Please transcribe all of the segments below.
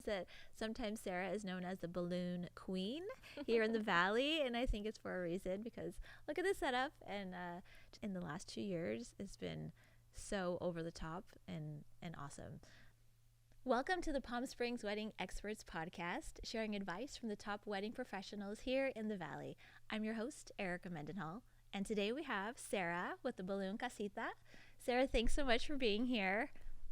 that sometimes Sarah is known as the balloon queen here in the Valley, and I think it's for a reason because look at the setup. And in the last 2 years, it's been so over the top and awesome. Welcome to the Palm Springs Wedding Experts Podcast, sharing advice from the top wedding professionals here in the Valley. I'm your host, Erica Mendenhall, and today we have Sarah with the Balloon Casita. Sarah, thanks so much for being here.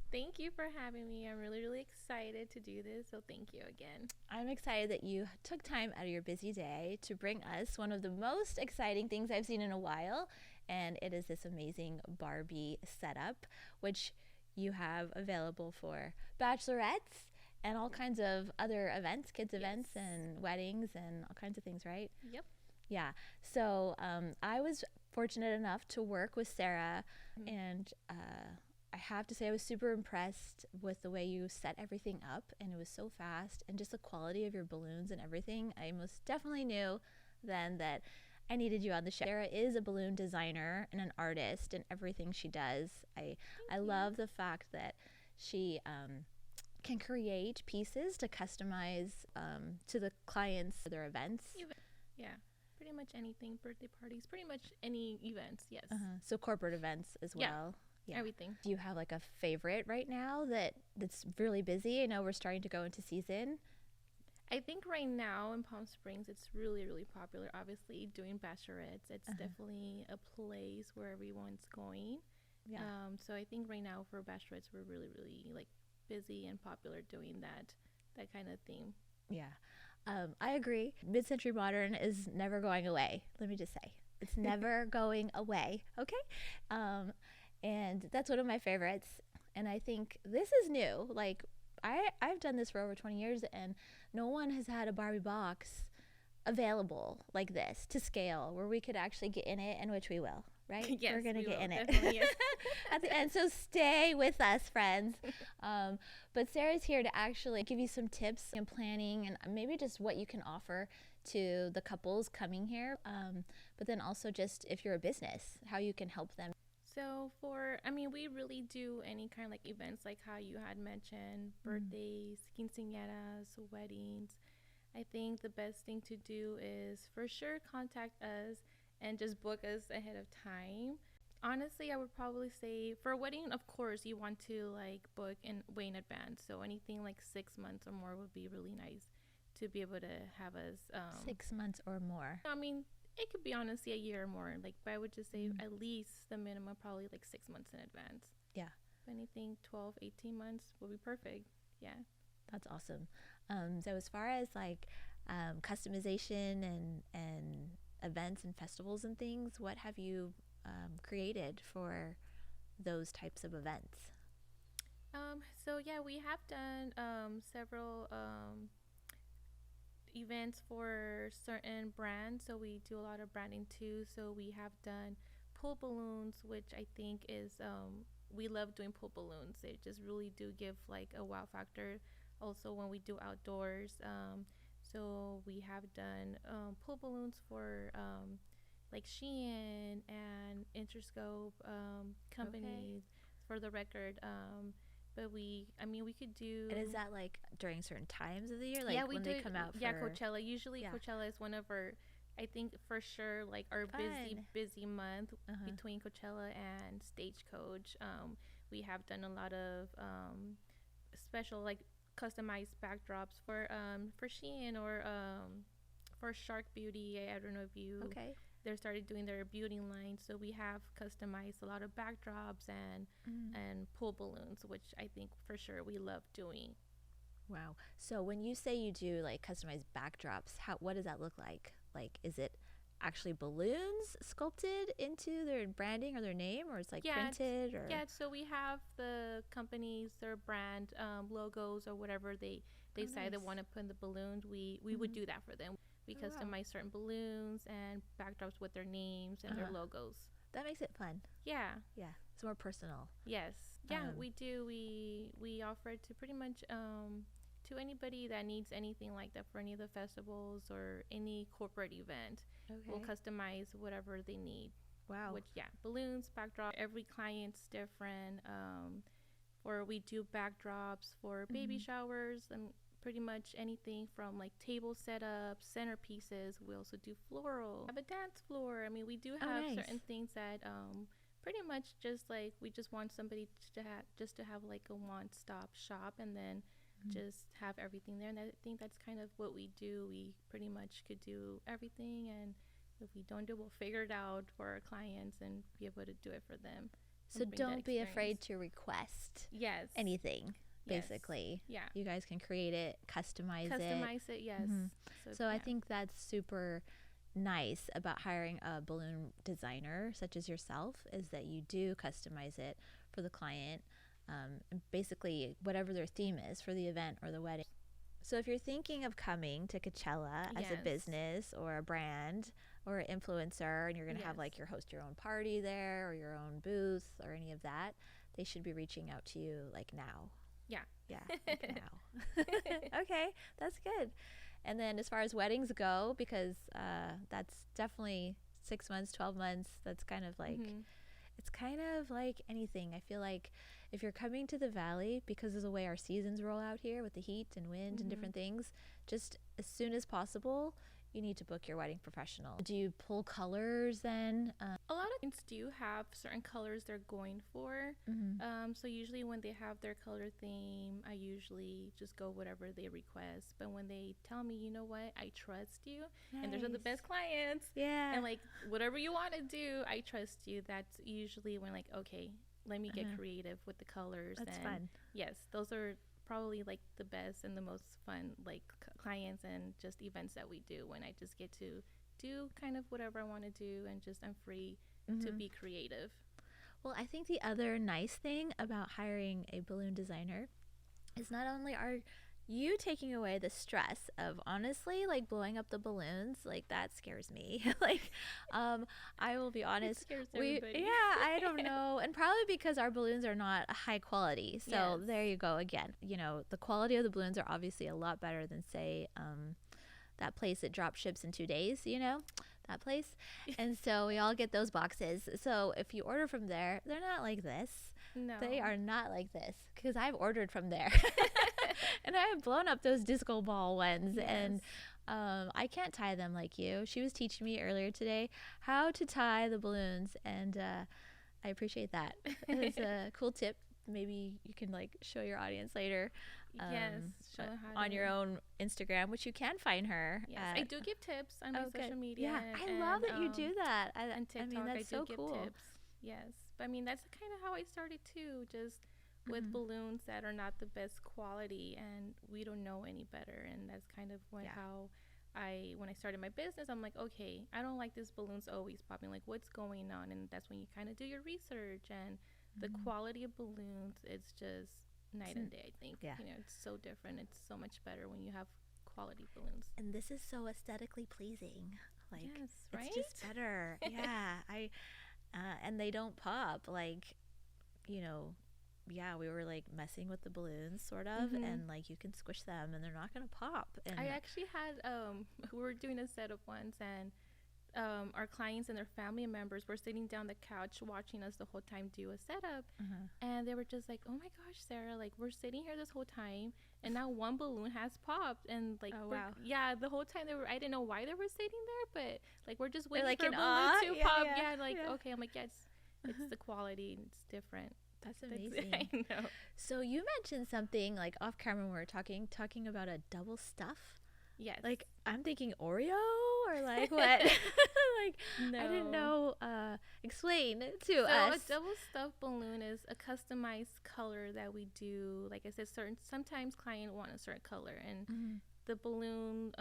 Thank you for having me. I'm really excited to do this, so thank you again. I'm excited that you took time out of your busy day to bring us one of the most exciting things I've seen in a while, and it is this amazing Barbie setup, which you have available for bachelorettes and all kinds of other events, kids events and weddings and all kinds of things, right? Yep. Yeah. So I was fortunate enough to work with Sarah, and I have to say I was super impressed with the way you set everything up, and it was so fast, and just the quality of your balloons and everything. I most definitely knew then that I needed you on the show. Sarah is a balloon designer and an artist in everything she does. I love the fact that she can create pieces to customize to the clients for their events. Yeah, pretty much anything, birthday parties, pretty much any events, yes. So corporate events as well. Yeah, everything. Do you have like a favorite right now that's really busy? I know we're starting to go into season. I think right now in Palm Springs, it's really popular. Obviously, doing bachelorettes, it's definitely a place where everyone's going. Yeah. So I think right now for bachelorettes, we're really like busy and popular doing that kind of theme. Yeah. I agree. Mid-century modern is never going away. Let me just say, it's never going away. Okay. And that's one of my favorites. And I think this is new. Like I've done this for over 20 years, and no one has had a Barbie box available like this to scale where we could actually get in it, and which we will, right? Yes, we're going to get in it yes. at the end. So stay with us, friends. But Sarah's here to actually give you some tips and planning, and maybe just what you can offer to the couples coming here. But then also just if you're a business, how you can help them. So we really do any kind of like events like how you had mentioned, birthdays, quinceañeras, weddings. I think the best thing to do is for sure contact us and just book us ahead of time. Honestly, I would probably say for a wedding, of course, you want to like book way in advance. So anything like 6 months or more would be really nice to be able to have us. 6 months or more. It could be honestly a year or more, but I would just say at least the minimum, probably like 6 months in advance. Yeah. If anything, 12, 18 months will be perfect. Yeah. That's awesome. So as far as like customization and events and festivals and things, what have you created for those types of events? We have done several events for certain brands, so we do a lot of branding too. So we have done pool balloons, which I think is we love doing pool balloons. They just really do give like a wow factor. Also when we do outdoors, so we have done pool balloons for like Shein and Interscope companies for the record. But we could do. And is that like during certain times of the year? Like yeah, when they come out for Coachella. Usually Coachella is one of our, I think for sure, like our busy month between Coachella and Stagecoach. We have done a lot of special like customized backdrops for Shein or for Shark Beauty. I don't know if you they started doing their beauty line, so we have customized a lot of backdrops and pool balloons, which I think for sure we love doing. Wow. So when you say you do like customized backdrops, what does that look like? Like, is it actually balloons sculpted into their branding or their name, or it's like printed? So we have the companies, their brand logos or whatever they decide they want to put in the balloons. We would do that for them. We customize certain balloons and backdrops with their names and their logos. That makes it fun. Yeah. It's more personal. Yes. We do. We offer it to pretty much to anybody that needs anything like that for any of the festivals or any corporate event. We'll customize whatever they need. Wow. Balloons, backdrop. Every client's different. Or we do backdrops for baby showers and pretty much anything from like table setups, centerpieces. We also do floral. We have a dance floor. I mean, we do have certain things that pretty much just like we just want somebody to have like a one-stop shop, and then just have everything there. And I think that's kind of what we do. We pretty much could do everything, and if we don't do it, we'll figure it out for our clients and be able to do it for them. So don't be afraid to request anything. Basically, you guys can create it, customize it. Yes. So I think that's super nice about hiring a balloon designer such as yourself, is that you do customize it for the client, and basically whatever their theme is for the event or the wedding. So if you're thinking of coming to Coachella as a business or a brand or an influencer, and you're going to have like host your own party there or your own booth or any of that, they should be reaching out to you like now. Yeah, like now. Okay, that's good. And then as far as weddings go, because that's definitely 6 months, 12 months, that's kind of like, it's kind of like anything. I feel like if you're coming to the Valley, because of the way our seasons roll out here with the heat and wind and different things, just as soon as possible, you need to book your wedding professional. Do you pull colors then? A lot of things do have certain colors they're going for. So usually when they have their color theme, I usually just go whatever they request. But when they tell me, you know what, I trust you, and those are the best clients. And like whatever you want to do, I trust you. That's usually when like, okay, let me get creative with the colors. That's fun. Yes, those are probably like the best and the most fun like clients and just events that we do, when I just get to do kind of whatever I want to do and just I'm free to be creative. Well, I think the other nice thing about hiring a balloon designer is not only are you taking away the stress of honestly like blowing up the balloons, like that scares me. Like I will be honest, it scares everybody. I don't know, and probably because our balloons are not high quality. So there you go again. You know, the quality of the balloons are obviously a lot better than say that place that drop ships in 2 days, you know, that place. And so we all get those boxes. So if you order from there, they're not like this. No, they are not like this, because I've ordered from there. And I have blown up those disco ball ones, and I can't tie them like you. She was teaching me earlier today how to tie the balloons, and I appreciate that. It's a cool tip. Maybe you can like show your audience later. Show how on your own Instagram, which you can find her. I do give tips on my social media. Yeah, I love that you do that. On TikTok, I mean, that's so cool. Give tips. Yes, but I mean that's kind of how I started too, just with balloons that are not the best quality, and we don't know any better. And that's kind of how when I started my business, I'm like, okay, I don't like this balloons always popping. Like, what's going on? And that's when you kind of do your research, and the quality of balloons, it's just night and day. I think you know, it's so different. It's so much better when you have quality balloons. And this is so aesthetically pleasing. Like, right? It's just better. And they don't pop, like, you know. We were like messing with the balloons sort of, and like you can squish them and they're not gonna pop. And I actually had we were doing a setup once, and our clients and their family members were sitting down the couch watching us the whole time do a setup, and they were just like, oh my gosh, Sarah, like we're sitting here this whole time and now one balloon has popped, and like the whole time I didn't know why they were sitting there, but like we're just waiting like for a balloon to pop. Okay, I'm like, it's the quality, it's different. That's amazing. I know. So you mentioned something like off camera when we were talking about a double stuff. Yes. Like I'm thinking Oreo or like what? Like no. I didn't know. Explain to us. So a double stuffed balloon is a customized color that we do. Like I said, sometimes client want a certain color, and the balloon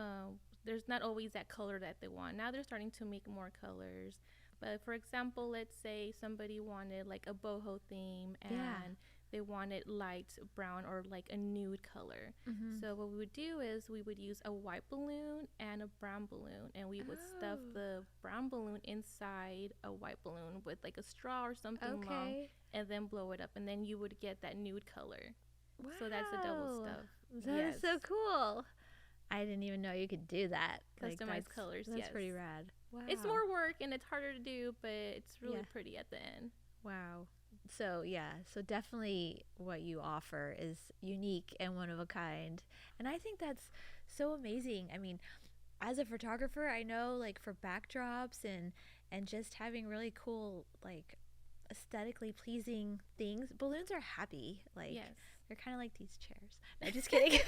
there's not always that color that they want. Now they're starting to make more colors. But for example, let's say somebody wanted like a boho theme, and they wanted light brown or like a nude color. So what we would do is we would use a white balloon and a brown balloon, and we would stuff the brown balloon inside a white balloon with like a straw or something long, and then blow it up, and then you would get that nude color. Wow. So that's a double stuff. That is so cool. I didn't even know you could do that. Customized colors. That's pretty rad. Wow. It's more work and it's harder to do, but it's really pretty at the end. Wow. So yeah, so definitely what you offer is unique and one of a kind. And I think that's so amazing. I mean, as a photographer, I know like for backdrops and just having really cool like aesthetically pleasing things, balloons are happy. Like Yes. they're kind of like these chairs. No, just kidding.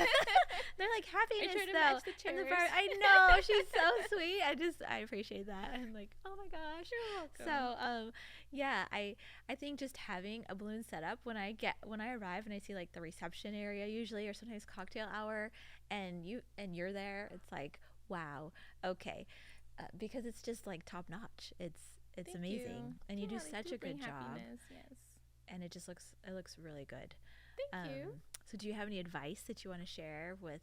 They're like happiness I try to though. match the And chairs. I know she's so sweet. I appreciate that. I'm like, oh my gosh. You're welcome. So yeah, I think just having a balloon set up when I arrive and I see like the reception area usually, or sometimes cocktail hour, and you're there, it's like wow, okay, because it's just like top notch. It's Thank amazing, you. and you Yeah, do they such do a good bring job, happiness, yes. and it looks really good. Thank you. So do you have any advice that you want to share with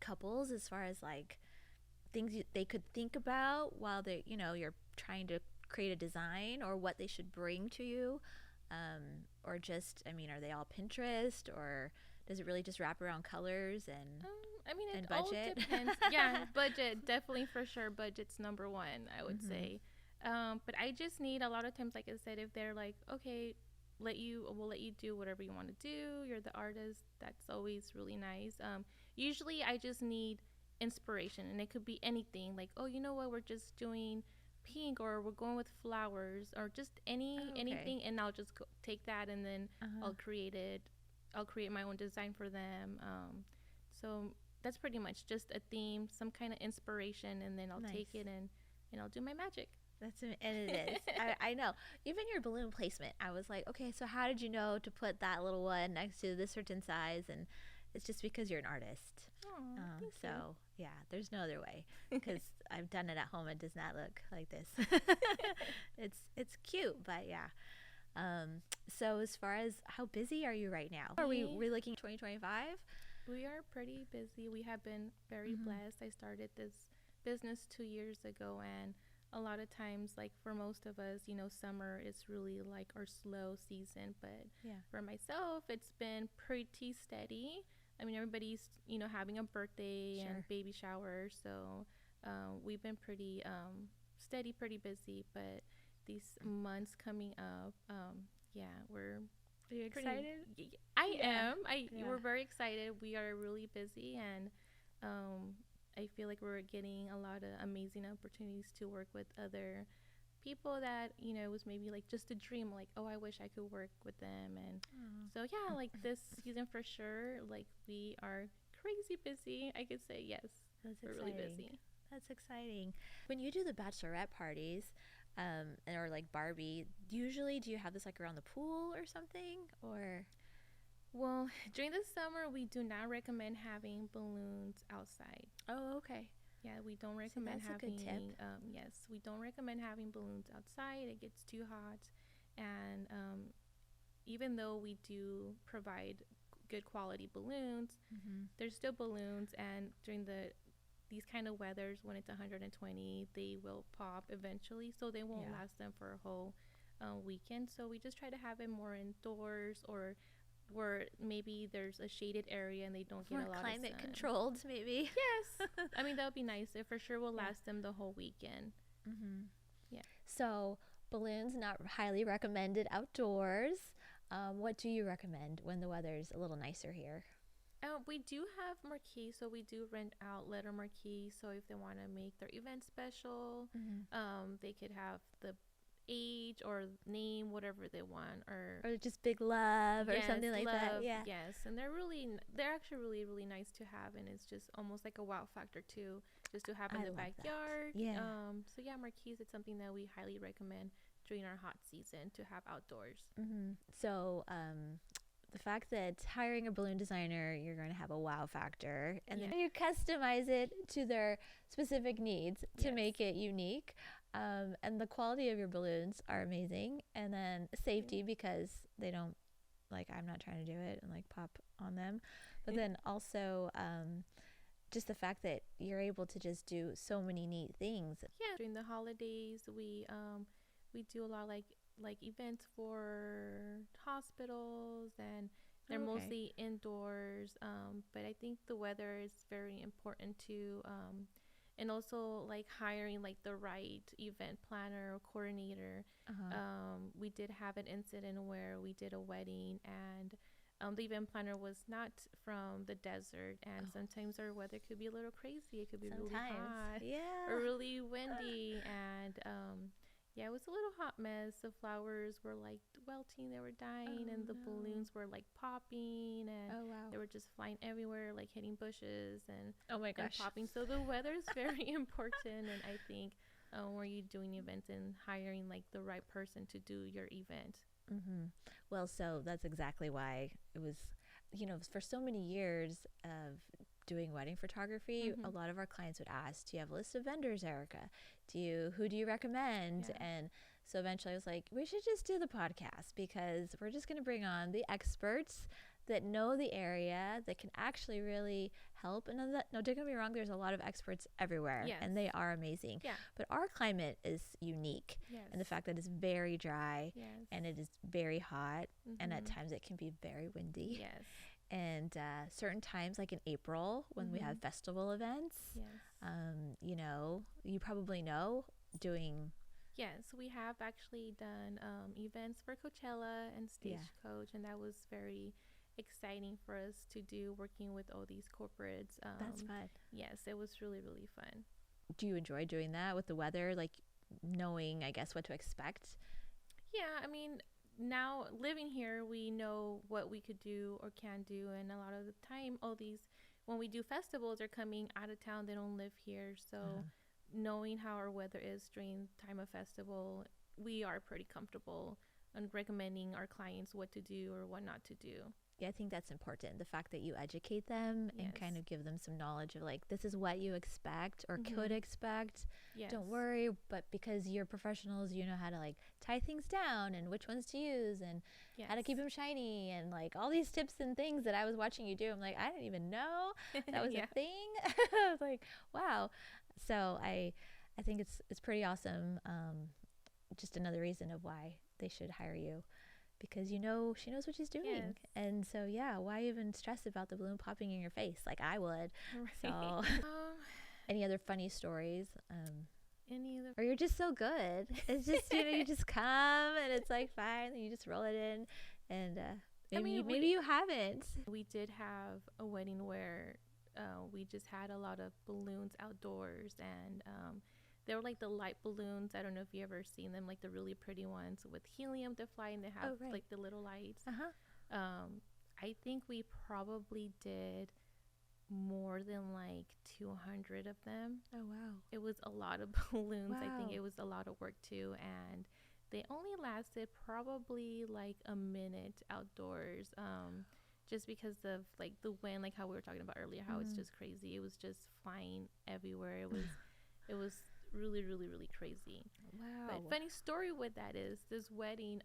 couples as far as like things they could think about while you're trying to create a design, or what they should bring to you, or just, I mean, are they all Pinterest, or does it really just wrap around colors and I mean, it and all budget? depends. Yeah, budget, definitely, for sure. Budget's number one, I would say. But I just need, a lot of times, like I said, if they're like, okay, we'll let you do whatever you want to do. You're the artist. That's always really nice. Usually I just need inspiration, and it could be anything. Like, oh, you know what? We're just doing pink, or we're going with flowers, or just anything, and I'll just take that, and then I'll create it. I'll create my own design for them. So that's pretty much just a theme, some kind of inspiration, and then I'll take it and I'll do my magic. And it is. I know. Even your balloon placement, I was like, okay, so how did you know to put that little one next to this certain size? And it's just because you're an artist. Thank so you. yeah, there's no other way, because I've done it at home. It does not look like this. It's cute, but yeah. So as far as how busy are you right now? Are we looking 2025? We are pretty busy. We have been very blessed. I started this business 2 years ago, and a lot of times, like for most of us, summer is really like our slow season. But for myself, it's been pretty steady. I mean, everybody's, having a birthday and baby shower. So we've been pretty steady, pretty busy. But these months coming up, we're... Are you excited? I am. We're very excited. We are really busy, and I feel like we're getting a lot of amazing opportunities to work with other people that, was maybe like just a dream, like, oh, I wish I could work with them. And so yeah, like this season for sure, like we are crazy busy. I could say yes. We're really busy. That's exciting. When you do the bachelorette parties, or like Barbie, usually do you have this like around the pool or something, or? Well, during the summer, we do not recommend having balloons outside. Oh, okay. Yeah, we don't recommend having. That's a good tip. Yes, we don't recommend having balloons outside. It gets too hot, and even though we do provide good quality balloons, there's still balloons, and during these kind of weathers, when it's 120, they will pop eventually, so they won't last them for a whole weekend. So we just try to have it more indoors, or where maybe there's a shaded area and they don't get a lot of sun. Climate controlled, maybe. Yes. I mean, that would be nice. It for sure will last them the whole weekend. Yeah. So balloons not highly recommended outdoors. What do you recommend when the weather's a little nicer here? We do have marquees, so we do rent out letter marquees. So if they want to make their event special, they could have the age or name, whatever they want, or just big love, or something like that. Yes, and they're actually really, really nice to have, and it's just almost like a wow factor too, just to have in the backyard. So yeah, marquees, it's something that we highly recommend during our hot season to have outdoors. So the fact that hiring a balloon designer, you're going to have a wow factor, and then you customize it to their specific needs to make it unique. And the quality of your balloons are amazing, and then safety, because they don't, like, I'm not trying to do it and like pop on them, but then also just the fact that you're able to just do so many neat things. During the holidays, we do a lot like events for hospitals, and they're mostly indoors, but I think the weather is very important too. and also like hiring like the right event planner or coordinator. We did have an incident where we did a wedding, and the event planner was not from the desert, and sometimes our weather could be a little crazy. It could be really hot, or really windy, and yeah, it was a little hot mess. The flowers were like wilting, they were dying, and the balloons were like popping, and they were just flying everywhere, like hitting bushes and and popping. So the weather is very important, and I think when you're doing events and hiring like the right person to do your event. Well, so that's exactly why it was, for so many years of doing wedding photography, a lot of our clients would ask, do you have a list of vendors, Erica? Who do you recommend? And so eventually I was like, we should just do the podcast, because we're just going to bring on the experts that know the area, that can actually really help. And no, don't get me wrong, there's a lot of experts everywhere, and they are amazing. But our climate is unique, and the fact that it's very dry, and it is very hot, and at times it can be very windy. And certain times, like in April, when we have festival events, you probably know, doing... Yes, we have actually done events for Coachella and Stagecoach, and that was very exciting for us to do, working with all these corporates. That's fun. Yes, it was really, really fun. Do you enjoy doing that with the weather, like knowing, I guess, what to expect? Yeah, I mean, now living here, we know what we could do or can do, and a lot of the time, when we do festivals, they're coming out of town, they don't live here, so knowing how our weather is during time of festival, we are pretty comfortable on recommending our clients what to do or what not to do. Yeah, I think that's important. The fact that you educate them and kind of give them some knowledge of like, this is what you expect or could expect. Don't worry, but because you're professionals, you know how to like tie things down and which ones to use and how to keep them shiny and like all these tips and things that I was watching you do. I'm like, I didn't even know that was a thing. I was like, wow. So I think it's pretty awesome. Just another reason of why they should hire you, because she knows what she's doing. And so why even stress about the balloon popping in your face like I would? So any other funny stories? Or you're just so good, it's just you just come and it's like fine, and you just roll it in, and maybe you haven't. We did have a wedding where we just had a lot of balloons outdoors, and they were like the light balloons. I don't know if you ever seen them, like the really pretty ones with helium to fly, and they have like the little lights. I think we probably did more than like 200 of them. Oh wow. It was a lot of balloons. I think it was a lot of work too, and they only lasted probably like a minute outdoors. Just because of like the wind, like how we were talking about earlier, how it's just crazy. It was just flying everywhere. It was really, really, really crazy. Wow. But funny story with that is this wedding,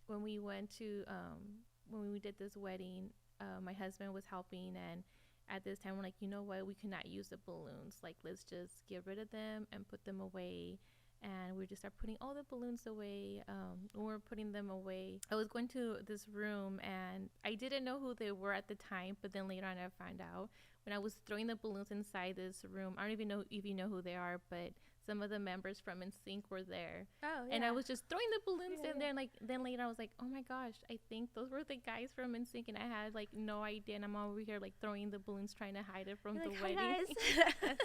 when we did this wedding, my husband was helping, and at this time we're like, you know what, we cannot use the balloons, like let's just get rid of them and put them away. And we just start putting all the balloons away. When we're putting them away, I was going to this room, and I didn't know who they were at the time, but then later on I found out when I was throwing the balloons inside this room. I don't even know if you know who they are, but some of the members from NSYNC were there. And I was just throwing the balloons in there, and like then later I was like, oh my gosh, I think those were the guys from NSYNC, and I had like no idea, and I'm over here like throwing the balloons trying to hide it from the wedding. Guys.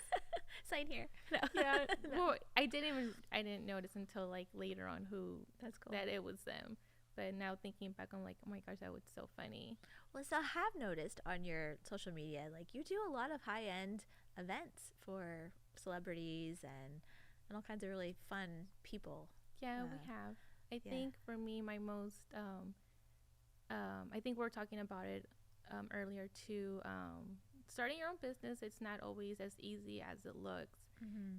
Sign here. No. Well, I didn't notice until like later on that it was them. But now thinking back, I'm like, oh my gosh, that was so funny. Well, so I have noticed on your social media, like you do a lot of high-end events for celebrities and all kinds of really fun people. Yeah, we have. I think for me, my most, I think we were talking about it earlier too. Starting your own business, it's not always as easy as it looks.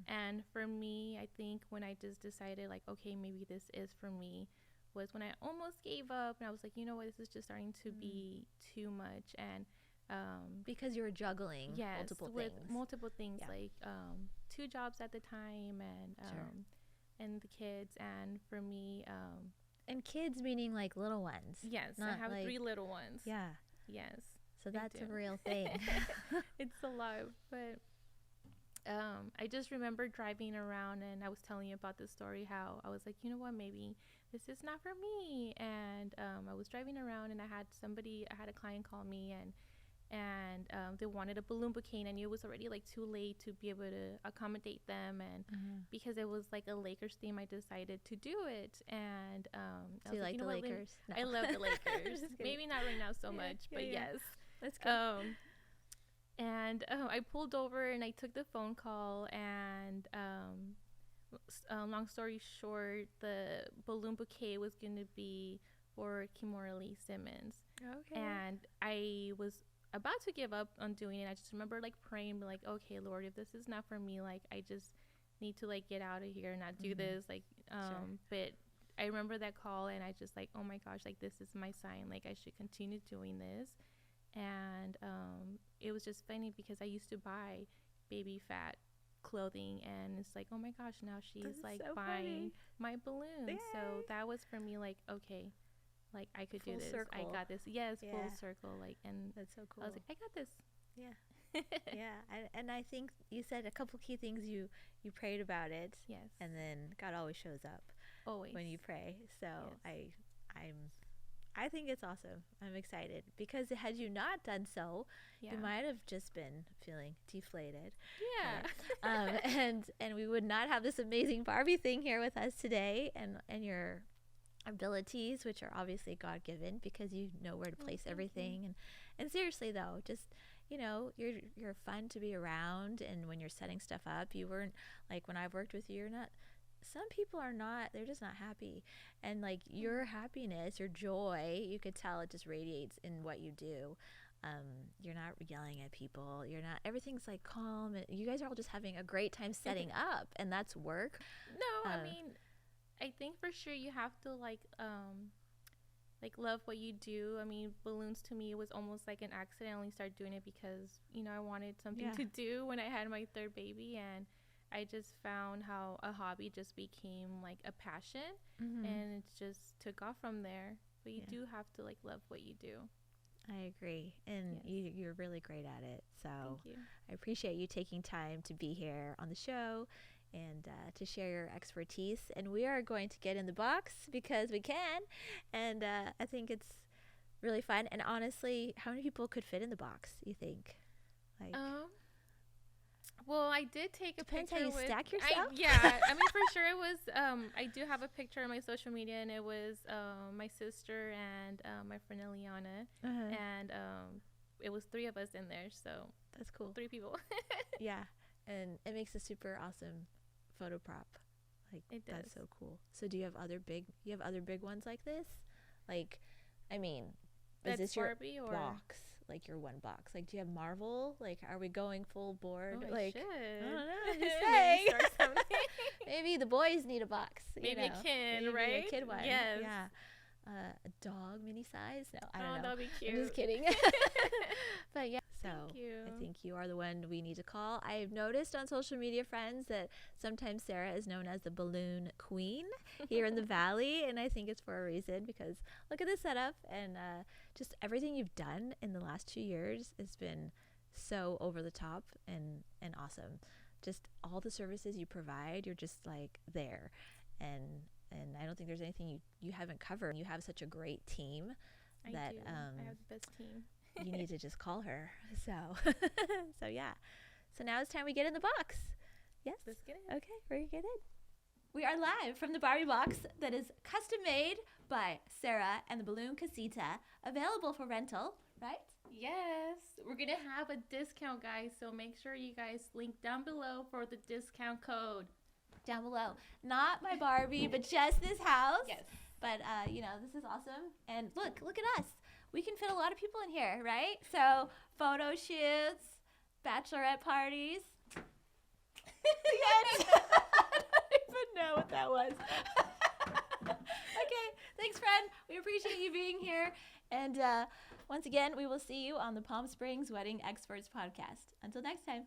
And for me, I think when I just decided like, okay, maybe this is for me, was when I almost gave up, and I was like, you know what, this is just starting to be too much. And because you were juggling multiple things, like 2 jobs at the time, and the kids. And for me, and kids meaning like little ones. Yes, I have like 3 little ones. Yes. So that's a real thing. It's a lot, but I just remember driving around, and I was telling you about this story, how I was like, you know what, maybe this is not for me. And I was driving around, and I had a client call me, and they wanted a balloon bouquet, and I knew it was already like too late to be able to accommodate them. And because it was like a Lakers theme, I decided to do it. And do you like the Lakers? No. I love the Lakers. Maybe not right now so much, but yes. That's good. And I pulled over and I took the phone call, and long story short, the balloon bouquet was going to be for Kimora Lee Simmons. Okay. And I was about to give up on doing it. I just remember like praying, like, okay, Lord, if this is not for me, like I just need to like get out of here and not do this. Like, Sure. But I remember that call, and I just like, oh my gosh, like this is my sign. Like I should continue doing this. And it was just funny because I used to buy baby fat clothing, and it's like, oh my gosh, now she's like so buying my balloons. Yay. So that was for me like, okay, like I could full do this. Circle. I got this. Yes, full circle. Like, and that's so cool. I was like, I got this. Yeah. Yeah. And I think you said a couple key things. You prayed about it. Yes. And then God always shows up. Always. When you pray. So yes. I think it's awesome. I'm excited because had you not done so, you might have just been feeling deflated. Yeah. And we would not have this amazing Barbie thing here with us today, and your abilities, which are obviously God-given because you know where to place everything. And seriously though, just, you know, you're fun to be around, and when you're setting stuff up, you weren't like, when I've worked with you, you're not. Some people are not, they're just not happy. And like your happiness, your joy, you could tell it just radiates in what you do. You're not yelling at people. You're not, everything's like calm. You guys are all just having a great time setting up, and that's work. No, I mean, I think for sure you have to like love what you do. I mean, balloons to me was almost like an accident. I only started doing it because, you know, I wanted something to do when I had my third baby, and I just found how a hobby just became like a passion, and it just took off from there. But you do have to like love what you do. I agree, and you're really great at it. So thank you. I appreciate you taking time to be here on the show and to share your expertise. And we are going to get in the box because we can, and I think it's really fun. And honestly, how many people could fit in the box, you think? Like, well, I did take a picture. Depends how you stack yourself. I mean, for sure it was. I do have a picture on my social media, and it was my sister and my friend Eliana, and it was 3 of us in there. So that's cool. 3 people. Yeah, and it makes a super awesome photo prop. Like, it does. That's so cool. So do you have other big ones like this? Like, I mean, is this your Barbie or box? Like your one box? Like, do you have Marvel? Like, are we going full board? Oh, like, I don't know. I'm just saying. Maybe, Maybe the boys need a box. Maybe a kid, right? Maybe a kid one. Yes. Yeah. A dog mini size? No, I don't know. That'd be cute. I'm just kidding. But yeah. So Thank you. I think you are the one we need to call. I've noticed on social media, friends, that sometimes Sarah is known as the balloon queen here in the Valley, and I think it's for a reason, because look at the setup, and just everything you've done in the last 2 years has been so over the top and awesome. Just all the services you provide, you're just like there, and I don't think there's anything you haven't covered. You have such a great team. I do. I have the best team. You need to just call her. So yeah. So now it's time we get in the box. Yes? Let's get in. Okay, we're get in. We are live from the Barbie box that is custom made by Sarah and the Balloon Casita, available for rental, right? Yes. We're going to have a discount, guys, so make sure you guys link down below for the discount code. Down below. Not my Barbie, but just this house. Yes. But, this is awesome. And look at us. We can fit a lot of people in here, right? So photo shoots, bachelorette parties. Yes. I don't even know what that was. Okay, thanks, friend. We appreciate you being here. And once again, we will see you on the Palm Springs Wedding Experts podcast. Until next time.